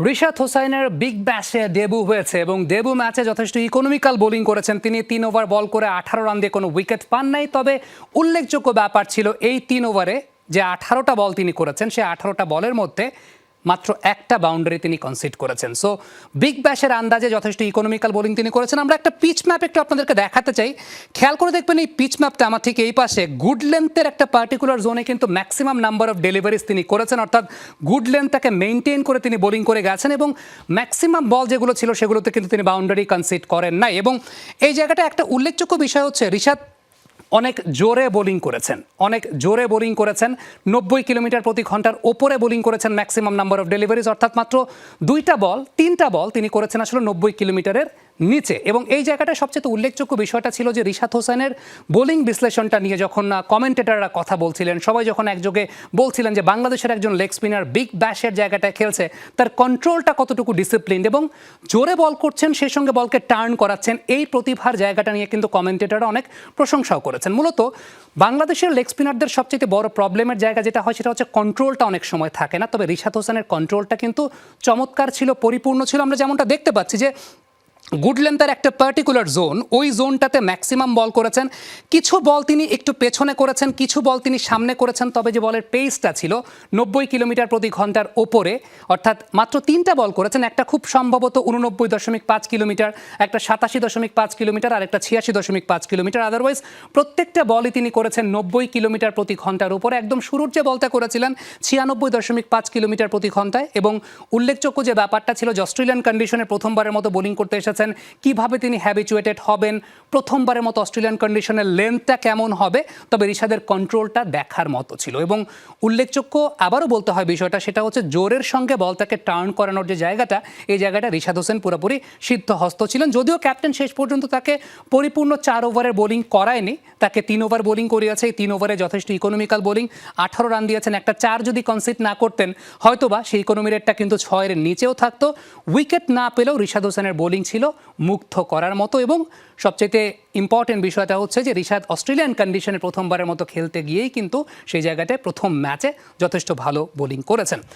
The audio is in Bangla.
রিশাদ হোসাইনের বিগ ব্যাশে ডেবু হয়েছে এবং ডেবু ম্যাচে যথেষ্ট ইকোনমিক্যাল বোলিং করেছেন তিনি। 3 ওভার বল করে 18 রান দিয়ে কোনো উইকেট পান নাই। তবে উল্লেখযোগ্য ব্যাপার ছিল এই 3 ওভারে যে 18টা বল তিনি করেছেন, সেই 18টা বলের মধ্যে মাত্র একটা বাউন্ডারি তিনি কনসিড করেছেন। সো বিগ ব্যাশের আন্দাজে যথেষ্ট ইকোনমিক্যাল বোলিং তিনি করেছেন। আমরা একটা পিচ ম্যাপ একটু আপনাদেরকে দেখাতে চাই, খেয়াল করে দেখবেন এই পিচ ম্যাপটা আমার ঠিক এই পাশে গুড লেন্থের একটা পার্টিকুলার জোনে কিন্তু ম্যাক্সিমাম নাম্বার অফ ডেলিভারিজ তিনি করেছেন, অর্থাৎ গুড লেন্থটাকে মেনটেন করে তিনি বোলিং করে গেছেন এবং ম্যাক্সিমাম বল যেগুলো ছিল সেগুলোতে কিন্তু তিনি বাউন্ডারি কনসিড করেন নাই। এবং এই জায়গাটা একটা উল্লেখযোগ্য বিষয় হচ্ছে রিশাদ অনেক জোরে বোলিং করেছেন, 90 কিলোমিটার প্রতি ঘন্টার ওপরে বোলিং করেছেন ম্যাক্সিমাম নাম্বার অফ ডেলিভারিজ, অর্থাৎ মাত্র 3টা বল তিনি করেছেন আসলে 90 কিলোমিটারের নিচে। এবং এই জায়গাটা সবচেয়ে উল্লেখযোগ্য বিষয়টা ছিল যে রিশাদ হোসেনের বোলিং বিশ্লেষণটা নিয়ে যখন কমেন্টেটররা কথা বলছিলেন, সবাই যখন একযোগে বলছিলেন যে বাংলাদেশের একজন লেগ স্পিনার বিগ ব্যাশের জায়গাটায় খেলছে, তার কন্ট্রোলটা কতটুকু ডিসিপ্লিনড এবং জোরে বল করছেন সেই সঙ্গে বলকে টার্ন করাচ্ছেন, এই প্রতিভার জায়গাটা নিয়ে কিন্তু কমেন্টেটররা অনেক প্রশংসাও করেছেন। মূলত বাংলাদেশের লেগ স্পিনারদের সবচেয়ে বড় প্রবলেমের জায়গা যেটা হয় সেটা হচ্ছে কন্ট্রোলটা অনেক সময় থাকে না। তবে রিশাদ হোসেনের কন্ট্রোলটা কিন্তু চমৎকার ছিল, পরিপূর্ণ ছিল। আমরা যেমনটা দেখতে পাচ্ছি যে গুড লেন্থের একটা পার্টিকুলার জোন, ওই জোনটাতে ম্যাক্সিমাম বল করেছেন। কিছু বল তিনি একটু পেছনে করেছেন, কিছু বল তিনি সামনে করেছেন। তবে যে বলের পেসটা ছিল 90 কিলোমিটার প্রতি ঘন্টার ওপরে, অর্থাৎ মাত্র 3টা বল করেছেন, একটা খুব সম্ভবত 89.5 কিলোমিটার, একটা 87.5 কিলোমিটার আর একটা 86.5 কিলোমিটার। আদারওয়াইজ প্রত্যেকটা বলই তিনি করেছেন 90 কিলোমিটার প্রতি ঘন্টার উপরে। একদম শুরুর যে বলটা করেছিলেন 96.5 কিলোমিটার প্রতি ঘন্টায়। এবং উল্লেখযোগ্য যে ব্যাপারটা ছিল যে অস্ট্রেলিয়ান কন্ডিশনে প্রথমবারের মতো বোলিং করতে এসেছেন, কিভাবে তিনি হ্যাবিচুয়েটেড হবেন, প্রথমবারের মতো অস্ট্রেলিয়ান কন্ডিশনের লেন্থটা কেমন হবে। তবে রিশাদের কন্ট্রোলটা দেখার মতো ছিল। এবং উল্লেখযোগ্য আবারও বলতে হয় বিষয়টা, সেটা হচ্ছে জোরের সঙ্গে বলটাকে টার্ন করানোর যে জায়গাটা, এই জায়গাটা রিশাদ হোসেন পুরোপুরি সিদ্ধহস্ত ছিলেন। যদিও ক্যাপ্টেন শেষ পর্যন্ত তাকে পরিপূর্ণ 4 ওভারের বোলিং করায়নি, তাকে 3 ওভার বোলিং করিয়েছে। এই 3 ওভারে যথেষ্ট ইকোনমিক্যাল বোলিং, 18 রান দিয়েছেন। একটা 4 যদি কনসিড না করতেন হয়তোবা সেই ইকোনমি রেটটা কিন্তু 6-এর নিচেও থাকতো। উইকেট না পেলেও রিশাদ হোসেনের বোলিং ছিল মুগ্ধ করার মতো। এবং সবচেয়ে ইম্পর্টেন্ট বিষয়টা হচ্ছে যে রিশাদ অস্ট্রেলিয়ান কন্ডিশনে প্রথমবারের মতো খেলতে গিয়েই কিন্তু সেই জায়গাটায় প্রথম ম্যাচে যথেষ্ট ভালো বোলিং করেছেন।